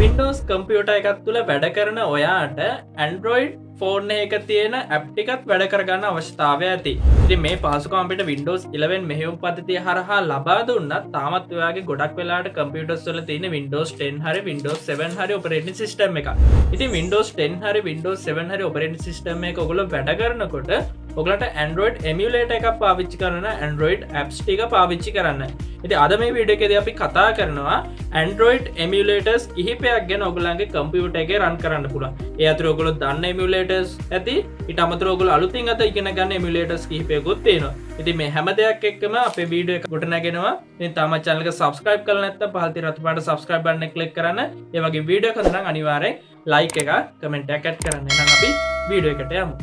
Windows computer එකක් තුළ වැඩ කරන ඔයාට Android ෆෝන් එක තියෙන ඇප් ටිකත් වැඩ කරගන්න අවශ්‍යතාවය ඇති. ඉතින් මේ පහසුකම් අපිට Windows 11 මෙහෙයුම් පද්ධතිය හරහා ලබා දුන්නත් තාමත් ඔයාගේ ගොඩක් වෙලාවට කම්පියුටර්ස් වල තියෙන Windows 10 හරි Windows 7 හරි operating system එක. ඉතින් Windows 10 හරි Windows 7 හරි operating system එක ඔයගොල්ලෝ වැඩ කරනකොට ඔයගලන්ට Android emulator එකක් පාවිච්චි කරන Android apps ටික පාවිච්චි කරන්න. ඉතින් අද මේ වීඩියෝ එකේදී අපි කතා කරනවා Android emulators කිහිපයක් ගැන ඔයගලන්ගේ කම්පියුටර් එකේ run කරන්න පුළුවන්. ඒ අතර ඔයගොල්ලෝ දන්න emulators ඇති. ඊට අමතරව ඔයගොල්ලෝ අලුතින් අද ඉගෙන ගන්න emulators කිහිපයකුත් තියෙනවා. ඉතින් මේ හැම දෙයක් එක්කම අපේ වීඩියෝ එක ගොඩනගෙනවා. ඉතින් තාමත් channel එක subscribe කරලා නැත්නම් පහළ තියෙන රතු පාට subscribe button එක click කරන්න. ඒ වගේ වීඩියෝ එකක් හදන නම් අනිවාර්යෙන් like එකක් comment එකක් add කරන්න. එහෙනම් අපි වීඩියෝ එකට යමු.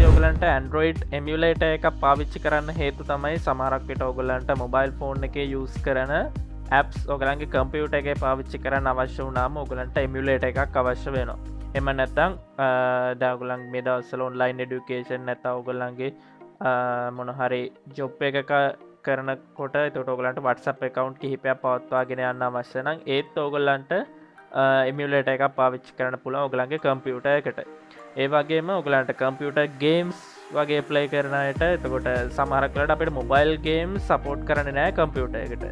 ඔයගලන්ට Android emulator එකක් පාවිච්චි කරන්න හේතු තමයි සමහරක් විට ඔයගලන්ට mobile phone එකේ use කරන apps ඔයගලන්ගේ computer එකේ පාවිච්චි කරන්න අවශ්‍ය වුණාම ඔයගලන්ට emulator එකක් අවශ්‍ය වෙනවා. එහෙම නැත්නම් දැන් ඔයගලන් මේ දවස්වල online education නැත්නම් ඔයගලන්ගේ මොන හරි job එකක කරනකොට ඒකට ඔයගලන්ට WhatsApp account කිහිපයක් පවත්වාගෙන යන්න අවශ්‍ය නම් ඒත් ඔයගලන්ට emulator එකක් පාවිච්චි කරන්න පුළුවන් ඔයගලන්ගේ computer එකට. ඒ වගේම ඔයගලන්ට කම්පියුටර් ගේම්ස් වගේ ප්ලේ කරන අයට එතකොට සමහරක් වෙලාවට අපිට මොබයිල් ගේම්ස් සපෝට් කරන්නේ නැහැ කම්පියුටර් එකට.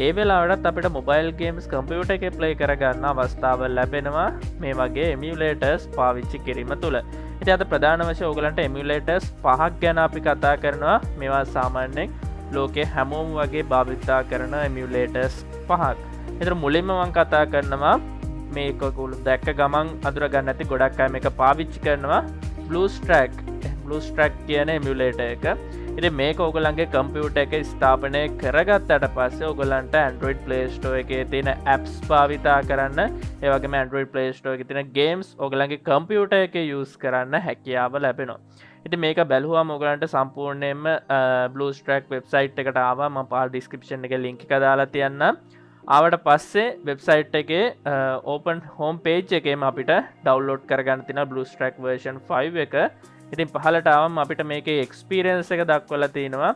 ඒ වෙලාවටත් අපිට මොබයිල් ගේම්ස් කම්පියුටර් එකේ ප්ලේ කරගන්න අවස්ථාව ලැබෙනවා මේ වගේ emulators පාවිච්චි කිරීම තුළ. ඉතින් අද ප්‍රධාන වශයෙන් ඔයගලන්ට emulators 5ක් ගැන අපි කතා කරනවා. මේවා සාමාන්‍යයෙන් ලෝකේ හැමෝම වගේ භාවිතා කරන emulators 5ක්. ඒතර මුලින්ම මම කතා කරනවා මේක ඔයගොල්ලෝ දැක්ක ගමන් අඳුර ගන්න ඇති ගොඩක් අය මේක පාවිච්චි කරනවා BlueStack කියන emulator එක. ඉතින් මේක ඔයගොල්ලන්ගේ කම්පියුටර් එකේ ස්ථාපනය කරගත්තට පස්සේ ඔයගොල්ලන්ට Android Play Store එකේ තියෙන apps භාවිතා කරන්න, ඒ වගේම Android Play Store එකේ තියෙන games ඔයගොල්ලන්ගේ කම්පියුටර් එකේ use කරන්න හැකියාව ලැබෙනවා. ඉතින් මේක බැලුවාම ඔයගොල්ලන්ට සම්පූර්ණයෙන්ම BlueStack website එකට ආවා. මම පහළ description එකේ link එක දාලා තියන්නම්. ආවට පස්සේ වෙබ්සයිට් එකේ ඕපන් හෝම් පේජ් එකේම අපිට ඩවුන්ලෝඩ් කරගන්න තියෙනවා BlueStack version 5 එක. ඉතින් පහළට ආවම අපිට මේකේ එක්ස්පීරියන්ස් එක දක්වලා තිනවා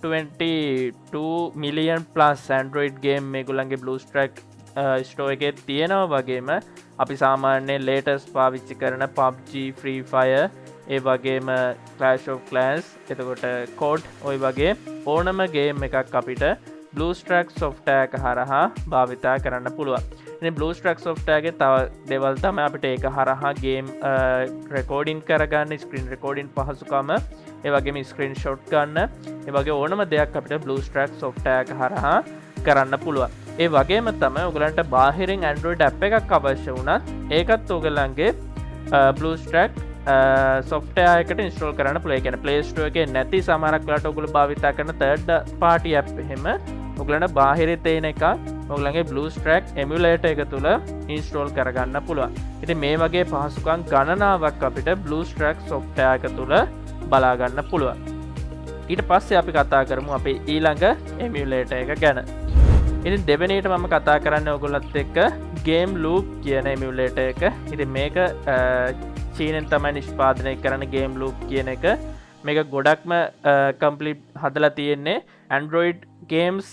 22 million plus Android game මේගොල්ලන්ගේ BlueStack store එකේ තියෙනවා. වගේම අපි සාමාන්‍යයෙන් latest පාවිච්චි කරන PUBG, Free Fire, ඒ වගේම Clash of Clans, එතකොට COD ඔය වගේ ඕනම game එකක් අපිට BlueStack software එක හරහා භාවිතා කරන්න පුළුවන්. ඉතින් BlueStack software එකේ තව දේවල් තමයි අපිට ඒක හරහා game recording කරගන්න, screen recording පහසුකම, ඒ වගේම screenshot ගන්න, ඒ වගේ ඕනම දෙයක් අපිට BlueStack software එක හරහා කරන්න පුළුවන්. ඒ වගේම තමයි ඔයගලන්ට බාහිරින් Android app එකක් අවශ්‍ය වුණත් ඒකත් ඔයගලන්ගේ BlueStack software එකට install කරන්න පුළුවන්. ඒ කියන්නේ Play Store එකේ නැති සමහරක් වෙලාවට ඔයගොල්ලෝ භාවිතා කරන third party app එහෙම ඔයගලන්ට බාහිරේ තියෙන එක ඔයගලන්ගේ BlueStack emulator එක තුල install කරගන්න පුළුවන්. ඉතින් මේ වගේ පහසුකම් ගණනාවක් අපිට BlueStack software එක තුල බලා ගන්න පුළුවන්. ඊට පස්සේ අපි කතා කරමු අපේ ඊළඟ emulator එක ගැන. ඉතින් දෙවෙනියට මම කතා කරන්නේ ඔයගොල්ලොත් එක්ක Game Loop කියන emulator එක. ඉතින් මේක චීනෙන් තමයි නිෂ්පාදනය කරන Game Loop කියන එක. මේක ගොඩක්ම කම්ප්ලීට් හදලා තියෙන්නේ Android games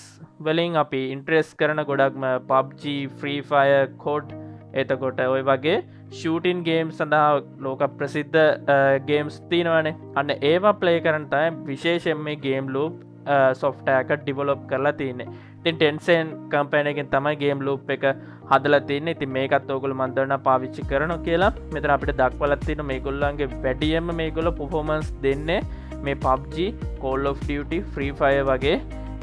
වලින් අපි ඉන්ට්‍රෙස්ට් කරන ගොඩක්ම PUBG, Free Fire, COD, එතකොට ඔය වගේ shooting games සඳහා ලෝක ප්‍රසිද්ධ games තියෙනවානේ. අන්න ඒවා play කරන්න තමයි විශේෂයෙන් මේ Game Loop software එක develop කරලා තියෙන්නේ. ඉතින් Tencent company එකෙන් තමයි Game Loop එක හදලා තින්නේ. ඉතින් මේකත් ඔයගොල්ලෝ මන් දන්නා පාවිච්චි කරනවා කියලා. මෙතන අපිට දක්වලා තියෙනවා මේගොල්ලන්ගේ වැඩියෙන්ම මේගොල්ලෝ performance දෙන්නේ මේ PUBG, Call of Duty, Free Fire වගේ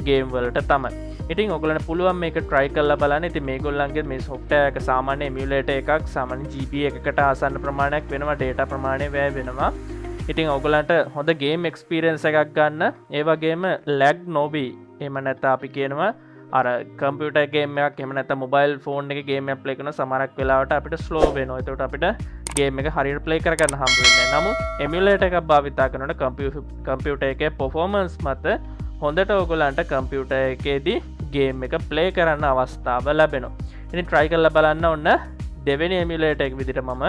game වලට තමයි. ඉතින් ඔයගොල්ලන්ට පුළුවන් මේක try කරලා බලන්න. ඉතින් මේගොල්ලන්ගේ මේ software එක සාමාන්‍ය emulator එකක් සාමාන්‍ය GB එකකට ආසන්න ප්‍රමාණයක් වෙනවා, data ප්‍රමාණය වැය වෙනවා. ඉතින් ඔයගොල්ලන්ට හොඳ game experience එකක් ගන්න, ඒ වගේම lag නොවි. එහෙම නැත්නම් අපි කියනවා අර කම්පියුටර් ගේම් එකක් එහෙම නැත්නම් මොබයිල් ෆෝන් එකේ ගේම් එකක් ප්ලේ කරන සමහරක් වෙලාවට අපිට ස්ලෝ වෙනවා. ඒකට අපිට ගේම් එක හරියට ප්ලේ කරගන්න හම්බ වෙන්නේ නැහැ. නමුත් එමුලේටර් එකක් භාවිතා කරනකොට කම්පියුටර් එකේ performance මත හොඳට ඔයගොල්ලන්ට කම්පියුටර් එකේදී ගේම් එක ප්ලේ කරන්න අවස්ථාව ලැබෙනවා. ඉතින් try කරලා බලන්න ඕන දෙවෙනි එමුලේටර් එක විදිහට මම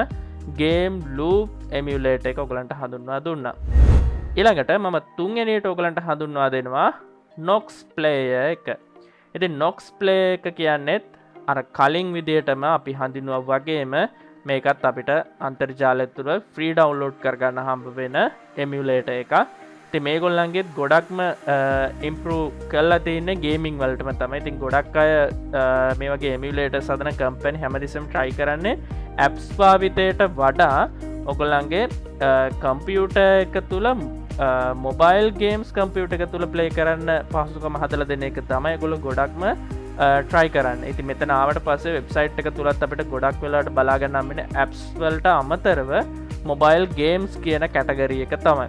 Game Loop emulator එක ඔයගොල්ලන්ට හඳුන්වා දුන්නා. ඊළඟට මම තුන්වෙනියට ඔයගොල්ලන්ට හඳුන්වා දෙනවා නොක්ස් ප්ලේයර් එක. ඉතින් නොක්ස් ප්ලේයර් එක කියන්නේත් අර කලින් විදිහටම අපි හඳුන්වුවා වගේම මේකත් අපිට අන්තර්ජාලය තුළ ෆ්‍රී ඩවුන්ලෝඩ් කරගන්න හම්බ වෙන එමියුලේටර් එකක්. ඉතින් මේගොල්ලන්ගෙත් ගොඩක්ම ඉම්ප්‍රූව් කරලා තියෙන්නේ ගේමින් වලටම තමයි. ඉතින් ගොඩක් අය මේ වගේ එමියුලේටර්ස් හදන කම්පැනි හැමතිස්සෙම try කරන්නේ apps භාවිතයට වඩා ඔයගොල්ලන්ගේ කම්පියුටර් එක තුළ මොබයිල් ගේම්ස් කම්පියුටර් එක තුළ ප්ලේ කරන්න පහසුකම හදලා දෙන එක තමයි ඒගොල්ලෝ ගොඩක්ම try කරන්න. ඉතින් මෙතන ආවට පස්සේ වෙබ්සයිට් එක තුලත් අපිට ගොඩක් වෙලාවට බලා ගන්න හම්බෙන්නේ apps වලට අමතරව mobile games කියන කැටගරි එක තමයි.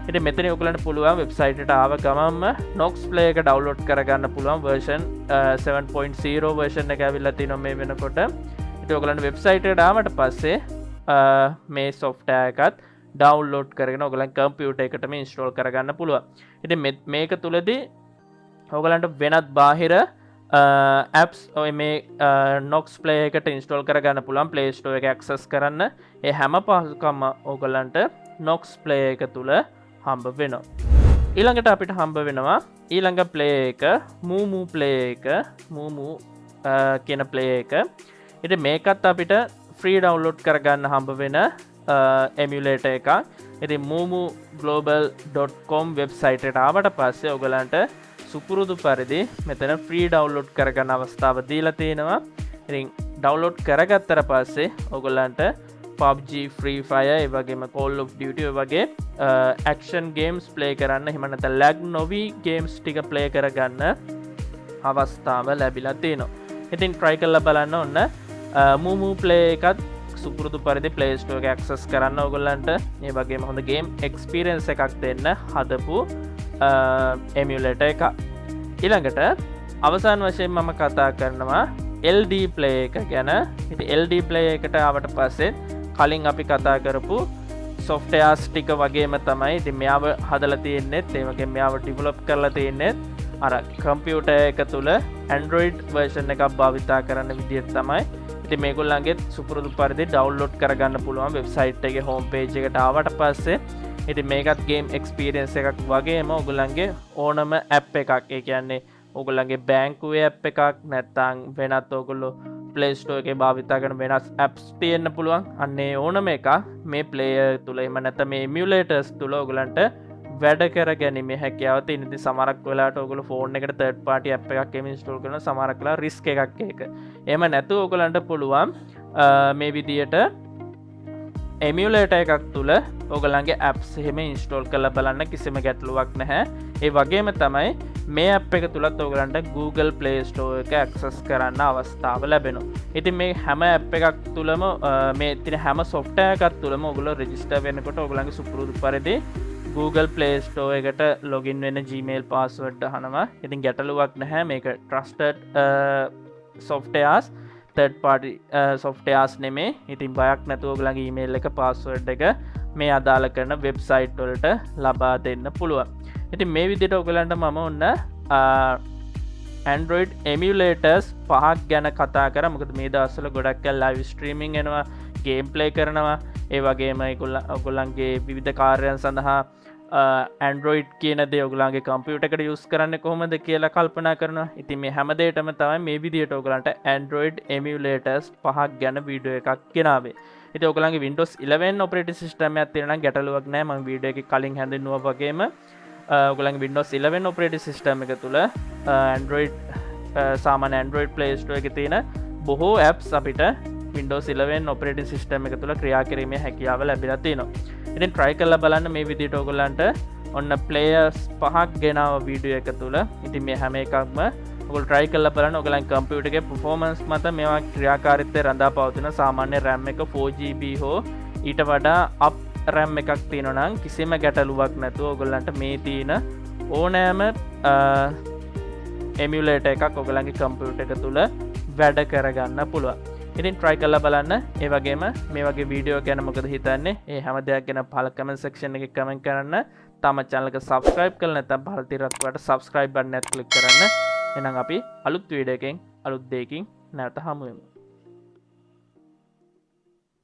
ඉතින් මෙතන ඔයගලන්ට පුළුවන් වෙබ්සයිට් එකට ආව ගමන්ම Nox Play එක download කරගන්න පුළුවන් version 7.0 version එක ඇවිල්ලා තිනවා මේ වෙනකොට. ඉතින් ඔයගලන්ට වෙබ්සයිට් එකට ආවට පස්සේ මේ software එකත් download කරගෙන ඔයගලන් කම්පියුටර් එකටම install කරගන්න පුළුවන්. ඉතින් මේක තුලදී ඔයගලන්ට වෙනත් බාහිර apps මේ Nox Play එකට install කරගන්න පුළුවන් Play Store එක access කරන්න. ඒ හැම පහසුකම ඔයගලන්ට Nox Play එක තුල හම්බ වෙනවා. ඊළඟට අපිට හම්බ වෙනවා ඊළඟ play එක Mumu Play එක Mumu කියන play එක. ඉතින් මේකත් අපිට free download කරගන්න හම්බ වෙන emulator එකක්. ඉතින් mumuglobal.com website එකට ආවට පස්සේ ඔයගලන්ට සුපුරුදු පරිදි මෙතන free download කරගන්න අවස්ථාව දීලා තියෙනවා. ඉතින් download කරගත්තට පස්සේ ඔයගලන්ට PUBG, Free Fire, ඒ වගේම Call of Duty වගේ action games play කරන්න, එහෙම නැත්නම් lag නොවි games ටික play කරගන්න අවස්ථාව ලැබිලා තියෙනවා. ඉතින් try කරලා බලන්න ඕන Mumu Play එකත් සුපුරුදු පරිදි Play Store එක access කරන්න ඔයගොල්ලන්ට මේ වගේම හොඳ game experience එකක් දෙන්න හදපු emulator එක. ඊළඟට අවසාන වශයෙන් මම කතා කරනවා LD Play එක ගැන. ඉතින් LD Play එකට ආවට පස්සේ කලින් අපි කතා කරපු softwares ටික වගේම තමයි ඉතින් මෙයාව හදලා තියෙන්නේ, ඒ වගේම මෙයාව develop කරලා තියෙන්නේ අර computer එක තුල Android version එකක් භාවිතා කරන විදිහට තමයි. ඉතින් මේගොල්ලන්ගේ සුපුරුදු පරිදි download කරගන්න පුළුවන් website එකේ home page එකට ආවට පස්සේ. ඉතින් මේකත් game experience එකක් වගේම ඔයගොල්ලන්ගේ ඕනම app එකක්, ඒ කියන්නේ ඔයගොල්ලන්ගේ බැංකුවේ app එකක් නැත්නම් වෙනත් ඔයගොල්ලෝ Play Store එකේ භාවිතා කරන වෙනස් apps තියෙන්න පුළුවන්. අන්නේ ඕනම එකක් මේ player තුල එහෙම නැත්නම් මේ emulators තුල ඔයගොල්ලන්ට වැඩ කර ගැනීමේ හැකියාව තියෙන. ඉතින් සමහරක් වෙලාවට ඔයගොල්ලෝ phone එකට third party app එකක් එහෙම install කරනවා. සමහරක් වෙලාවට risk එකක් ඒක. එහෙම නැතුව ඔයගොල්ලන්ට පුළුවන් මේ විදියට emulator එකක් තුල ඔයගොල්ලන්ගේ apps එහෙම install කරලා බලන්න කිසිම ගැටලුවක් නැහැ. ඒ වගේම තමයි මේ app එක තුලත් ඔයගොල්ලන්ට Google Play Store එක access කරන්න අවස්ථාව ලැබෙනවා. ඉතින් මේ හැම app එකක් තුලම මේ තියෙන හැම software එකක් තුලම ඔයගොල්ලෝ register වෙනකොට ඔයගොල්ලන්ගේ සුපුරුදු පරිදි Google Play Store එකට login වෙන Gmail password අහනවා. ඉතින් ගැටලුවක් නැහැ. මේක trusted softwares, third party softwares නෙමේ. ඉතින් බයක් නැතුව ඔයගොල්ලන්ගේ email එක password එක මේ අදාළ කරන website වලට ලබා දෙන්න පුළුවන්. ඉතින් මේ විදිහට ඔයගොල්ලන්ට මම ඔන්න Android emulators 5ක් ගැන කතා කරා. මොකද මේ දවස්වල ගොඩක් අය live streaming එනවා, game play කරනවා. ඒ වගේම ඔයගොල්ලන්ගේ විවිධ කාර්යයන් සඳහා Android කියන දේ ඔයගොල්ලන්ගේ කම්පියුටර් එකට use කරන්නේ කොහොමද කියලා කල්පනා කරනවා. ඉතින් මේ හැම දෙයකටම තමයි මේ විදිහට ඔයගොල්ලන්ට Android emulators 5ක් ගැන වීඩියෝ එකක් ගෙනාවේ. ඉතින් ඔයගොල්ලන්ගේ Windows 11 operating system එකක් තියෙනවා නම් ගැටලුවක් නැහැ. මම වීඩියෝ එකේ කලින් හැඳින්වුවා වගේම ඔයගොල්ලන්ගේ Windows 11 operating system එක තුල Android සාමාන්‍ය Android Play Store එකේ තියෙන බොහෝ apps අපිට Windows 11 operating system එක තුල ක්‍රියා කිරීමේ හැකියාව ලැබිලා තියෙනවා. ඉතින් try කරලා බලන්න මේ විදිහට ඔයගොල්ලන්ට ඔන්න players 5ක් ගෙනාව වීඩියෝ එක තුල. ඉතින් මේ හැම එකක්ම ඔයගොල්ලෝ try කරලා බලන්න ඔයගොල්ලන්ගේ කම්පියුටර් එකේ performance මත මේවා ක්‍රියාකාරීත්වය රඳා පවතින. සාමාන්‍ය RAM එක 4GB හෝ ඊට වඩා up RAM එකක් තියෙනවා නම් කිසිම ගැටලුවක් නැතුව ඔයගොල්ලන්ට මේ තියෙන ඕනෑම emulator එකක් ඔයගොල්ලන්ගේ කම්පියුටර් එක තුල වැඩ කරගන්න පුළුවන්. ඉතින් try කරලා බලන්න. ඒ වගේම මේ වගේ වීඩියෝ ගැන මොකද හිතන්නේ? ඒ හැම දෙයක් ගැන පහළ comment section එකේ comment කරන්න. තාම channel එක subscribe කරලා නැත්නම් පහළ තියෙන රත්වට subscribe button එක click කරන්න. එහෙනම් අපි අලුත් වීඩියෝ එකෙන් අලුත් දෙයකින් නැවත හමු වෙමු.